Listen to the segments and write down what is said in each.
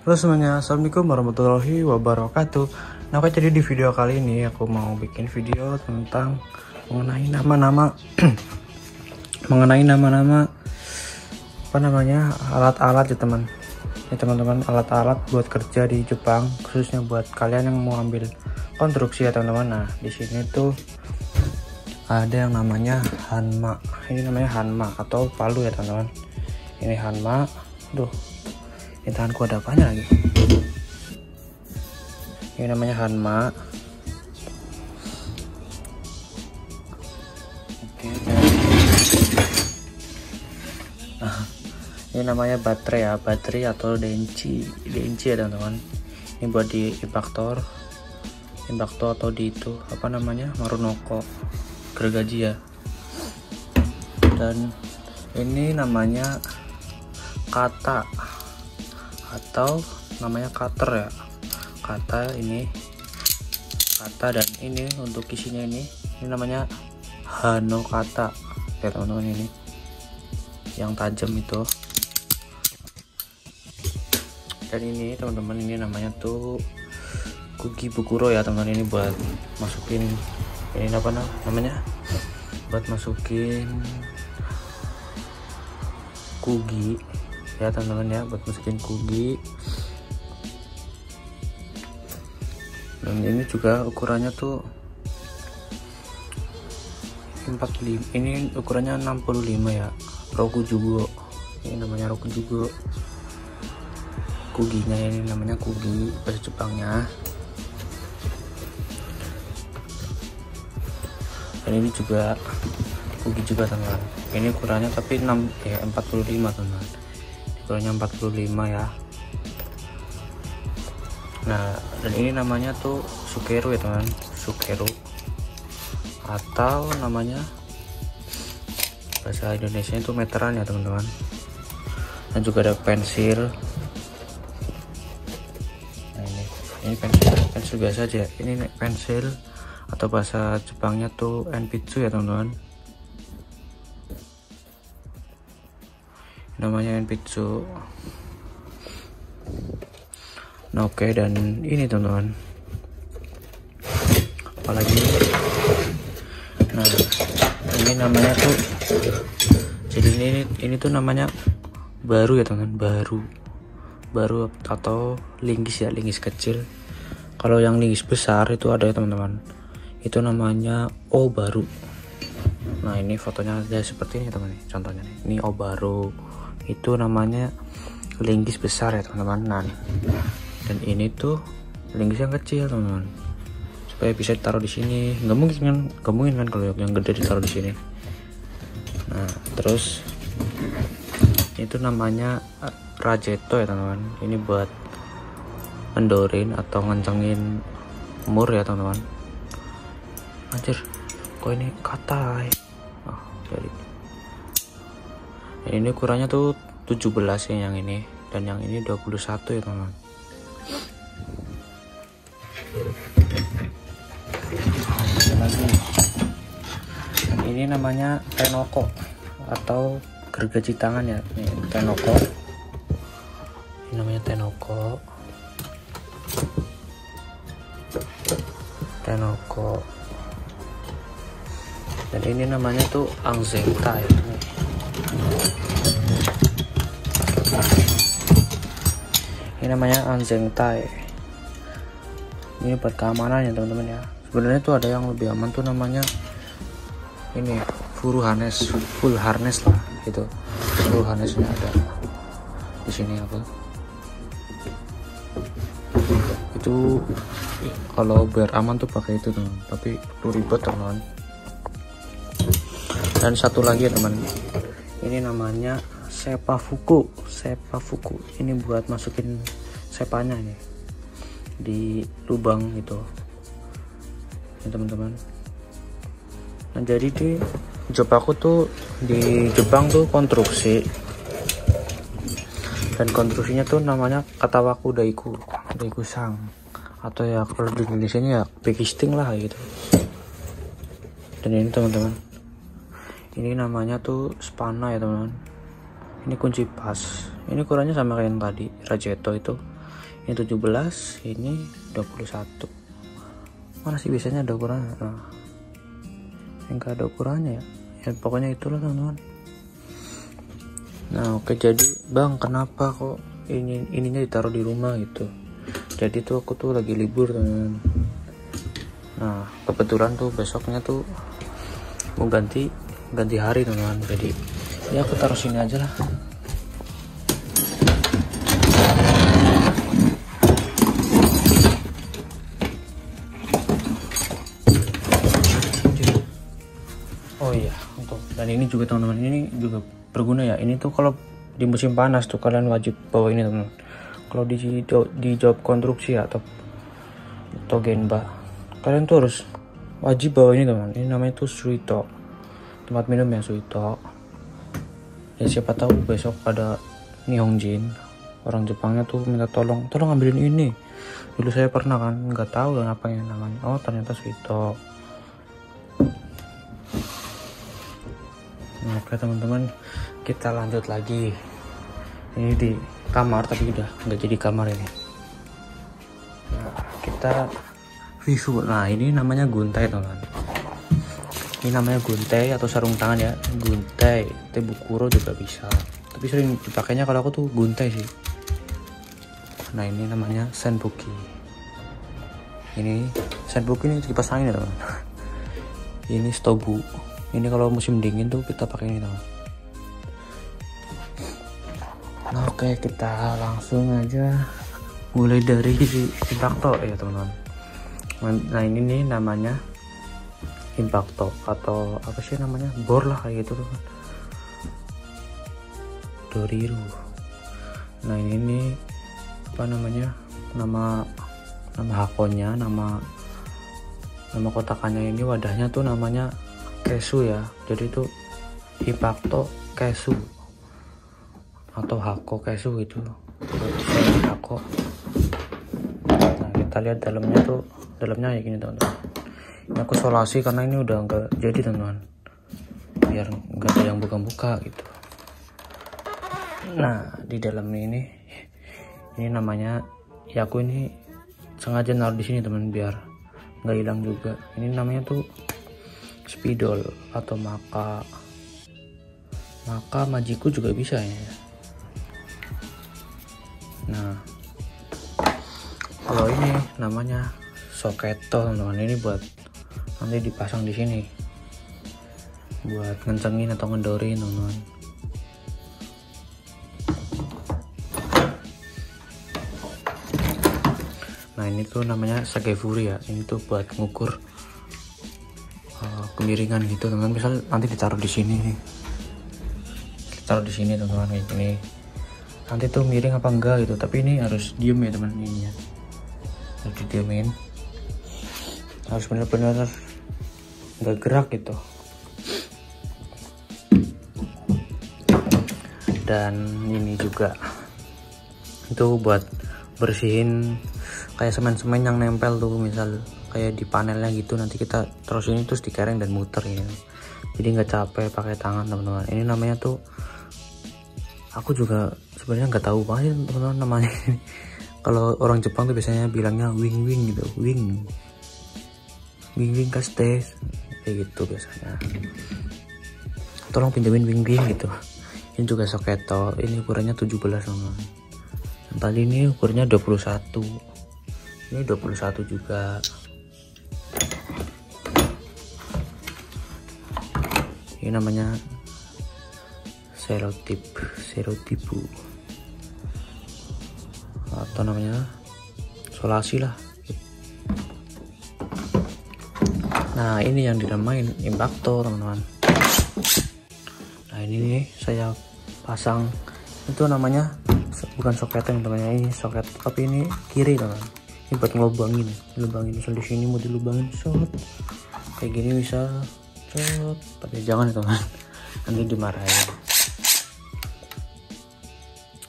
Halo semuanya, assalamualaikum warahmatullahi wabarakatuh. Nah, oke, jadi di video kali ini aku mau bikin video tentang mengenai nama-nama mengenai nama-nama apa namanya alat-alat ya teman. Ya teman-teman, alat-alat buat kerja di Jepang, khususnya buat kalian yang mau ambil konstruksi ya teman-teman. Nah, di sini tuh ada yang namanya Hanma. Ini namanya Hanma atau palu ya teman-teman. Ini Hanma. Duh, ini tanganku ada apanya lagi. Ini namanya Hanma. Oke. Nah, ini namanya baterai ya, baterai atau denci ya teman-teman. Ini buat di impaktor atau di itu apa namanya Marunoko gergaji ya. Dan ini namanya kata atau namanya cutter ya, kata ini kata, dan ini untuk isinya ini namanya Hano kata ya teman-teman. Ini yang tajam itu, dan ini teman-teman ini namanya tuh Kugi Bukuro ya teman-teman. Ini buat masukin ini apa namanya, buat masukin kugi ya teman-teman ya, buat masukin kugi. Dan ini juga ukurannya tuh 45, ini ukurannya 65 ya, Rokujugo. Ini namanya Rokujugo kuginya, ini namanya kugi bahasa Jepangnya. Dan ini juga kugi juga teman-teman. Ini ukurannya tapi 45 teman-teman, ukurannya 45 ya. Nah, dan ini namanya tuh Sukeru ya teman, Sukeru, atau namanya bahasa Indonesia itu meteran ya teman-teman. Dan juga ada pensil. Nah, ini pensil biasa aja. Ini pensil atau bahasa Jepangnya tuh enpitsu ya teman-teman. Namanya enpitsu. Nah, oke, dan ini teman-teman apalagi, nah ini namanya tuh, jadi ini tuh namanya baru ya teman-teman, baru atau linggis ya, linggis kecil. Kalau yang linggis besar itu ada ya teman-teman, itu namanya O baru. Nah, ini fotonya ada seperti ini teman-teman, contohnya ini O baru, itu namanya linggis besar ya teman-teman. Nah, dan ini tuh linggis yang kecil teman-teman, supaya bisa ditaruh di sini. Nggak mungkin kan kalau yang gede ditaruh di sini. Nah, terus itu namanya rajeto ya teman-teman. Ini buat mendorin atau ngencengin mur ya teman-teman. Anjir, kok ini kata ya. Oh, jadi ini ukurannya tuh 17 ya yang ini, dan yang ini 21 ya teman-teman. Lagi, dan ini namanya tenoko atau gergaji tangan ya. Ini tenoko, ini namanya tenoko. Dan ini namanya tuh angzengta ya. Ini namanya angzengta. Ini buat keamanan ya teman-teman ya. Sebenarnya tuh ada yang lebih aman tuh, namanya ini full harness lah, itu full harnessnya ada di sini apa. Itu kalau biar aman tuh pakai itu teman, tapi itu ribet teman. Dan satu lagi ya teman, ini namanya sepafuku. Ini buat masukin sepanya nih di lubang gitu ya teman-teman. Nah, jadi di job aku tuh di Jepang tuh konstruksi, dan konstruksinya tuh namanya katawaku daiku sang, atau ya kalau di Indonesia ya backisting lah gitu. Dan ini teman-teman, ini namanya tuh spana ya teman-teman. Ini kunci pas, ini ukurannya sama kayak yang tadi rajeto itu, Ini 17, ini 21. Mana sih biasanya ada ukurannya? Nah, yang gak ada ukurannya ya pokoknya itulah teman-teman. Nah oke, jadi bang kenapa kok ininya ditaruh di rumah gitu? Jadi tuh aku tuh lagi libur teman-teman. Nah kebetulan tuh besoknya tuh mau ganti hari teman-teman, jadi ya aku taruh sini aja lah. Oh iya, dan ini juga teman-teman, ini juga berguna ya. Ini tuh kalau di musim panas tuh kalian wajib bawa ini teman-teman. Kalau di job konstruksi atau genba, kalian tuh harus wajib bawa ini teman. Ini namanya tuh suito, tempat minum ya, suito. Ya siapa tahu besok ada Nihonjin, orang Jepangnya tuh minta tolong ambilin ini. Dulu saya pernah kan, nggak tahu apa yang namanya. Oh ternyata suito. Nah, oke teman-teman, kita lanjut lagi. Ini di kamar tapi udah nggak jadi kamar ini. Nah, kita review. Nah ini namanya guntai teman-teman. Ini namanya guntai atau sarung tangan ya, guntai. Tebukuro juga bisa, tapi sering dipakainya kalau aku tuh guntai sih. Nah ini namanya senbuki. Ini senbuki, ini kipas angin ya teman. Ini stobu. Ini kalau musim dingin tuh kita pakai ini teman. Nah, oke, kita langsung aja mulai dari Impacto ya teman-teman. Nah ini nih namanya Impacto atau apa sih namanya, bor lah kayak gitu teman. Doriru. Nah ini nih apa namanya, nama hakonya, nama kotakannya, ini wadahnya tuh namanya kesu ya. Jadi itu Impacto kesu atau hako kesu itu. Hako. Nah kita lihat dalamnya kayak gini teman-teman. Ini aku solasi karena ini udah enggak jadi teman-teman, biar enggak ada yang buka-buka gitu. Nah di dalam ini namanya ya, aku ini sengaja naruh di sini teman biar nggak hilang juga. Ini namanya tuh spidol atau maka majiku juga bisa ya. Nah kalau ini namanya soketo teman-teman, ini buat nanti dipasang di sini buat ngencengin atau ngendorin teman-teman. Nah ini tuh namanya sagefuri ya, ini tuh buat ngukur kemiringan gitu teman-teman. Misal nanti ditaruh di sini teman-teman kayak gini, nanti tuh miring apa enggak gitu, tapi ini harus diem ya teman, ini ya harus didiemin, harus bener-bener nggak gerak gitu. Dan ini juga itu buat bersihin kayak semen-semen yang nempel tuh, misal kayak di panelnya gitu, nanti kita terus ini terus dikereng dan muter ya, jadi nggak capek pakai tangan teman-teman. Ini namanya tuh aku juga sebenarnya nggak tahu banget teman-teman namanya. Kalau orang Jepang tuh biasanya bilangnya wing gitu, wing kastes kayak gitu biasanya. Tolong pinjemin wing gitu. Ini juga soketo, ini ukurannya 17 teman-teman. Yang tadi ini ukurannya 21, ini 21 juga. Ini namanya serotipu atau namanya solasi lah. Nah ini yang dinamain Impacto teman-teman. Nah ini nih saya pasang, itu namanya bukan soket teman-teman, ini soket tapi ini kiri teman. Ini buat ngelubangin misal di sini mau dilubangin shot kayak gini bisa shot, tapi jangan teman, nanti dimarahin.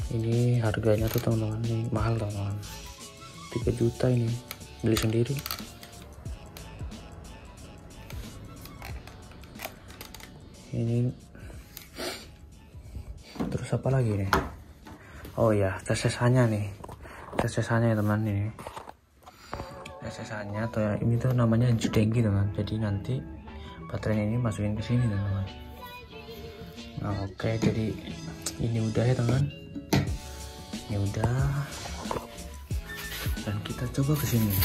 Ini harganya tuh teman-teman, ini mahal teman-teman, 3 juta ini, beli sendiri. Ini terus apa lagi nih? Oh ya, tes sisanya nih. sesannya ya teman. Ini sesannya atau ini tuh namanya judenggi teman. Jadi nanti baterainya ini masukin ke sini teman. Nah, oke, jadi ini udah ya teman. Ini udah, dan kita coba ke sini.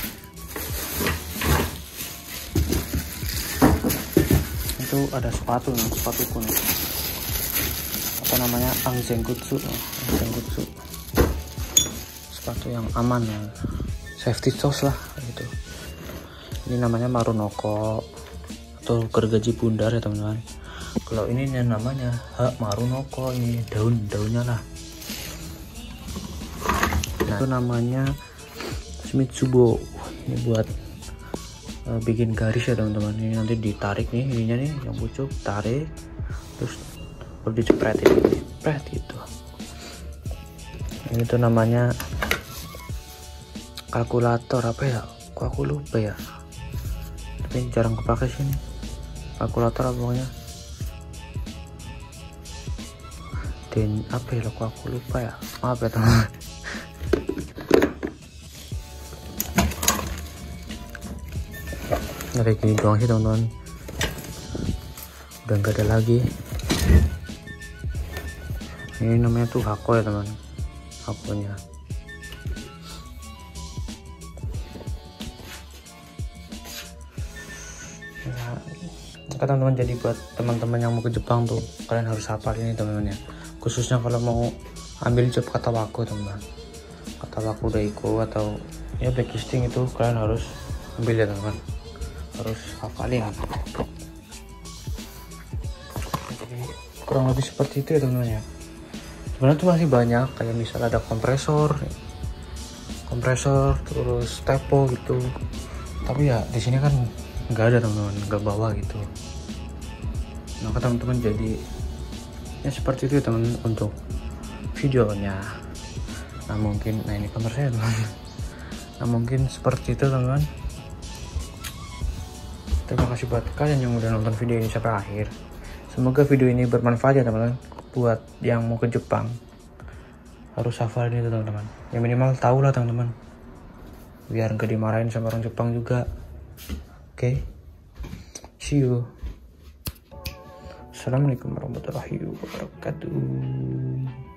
Itu ada sepatu nih, sepatu kuning. Apa namanya? Anzenkutsu. Anzenkutsu. Sepatu yang aman ya. Safety shoes lah gitu. Ini namanya Marunoko atau gergaji bundar ya teman-teman. Kalau ini namanya Marunoko, ini daunnya lah. Nah, itu namanya Shimizubo. Ini buat bikin garis ya teman-teman. Ini nanti ditarik nih, ininya nih yang pucuk, tarik, terus baru dicepretin, jepret gitu. Ini tuh namanya kalkulator apa ya? Kok aku lupa ya. Tapi jarang kepake sini. Kalkulator apa pokoknya. Dan apa ya? Kok aku lupa ya. Maaf ya teman. Nah, kayak gini doang sih teman-teman. Udah nggak ada lagi. Ini namanya tuh hako ya teman. Hakonya. Nah, teman-teman, jadi buat teman-teman yang mau ke Jepang tuh kalian harus hafal ini teman-teman ya. Khususnya kalau mau ambil job kata waku teman-teman. Kata waku daiko atau ya backcasting itu kalian harus ambil ya teman-teman. Harus hafalin. Jadi kurang lebih seperti itu ya teman-teman ya. Sebenarnya tuh masih banyak, kayak misal ada kompresor terus tepo gitu. Tapi ya di sini kan nggak ada teman-teman, nggak bawa gitu. Nah teman-teman, jadi ya seperti itu ya teman untuk videonya. Nah mungkin, nah ini kamera saya teman. Nah mungkin seperti itu teman. Terima kasih buat kalian yang udah nonton video ini sampai akhir. Semoga video ini bermanfaat ya teman-teman. Buat yang mau ke Jepang harus hafal ini teman-teman. Ya minimal tahu lah teman-teman. Biar nggak dimarahin sama orang Jepang juga. Oke. See you. Assalamualaikum warahmatullahi wabarakatuh.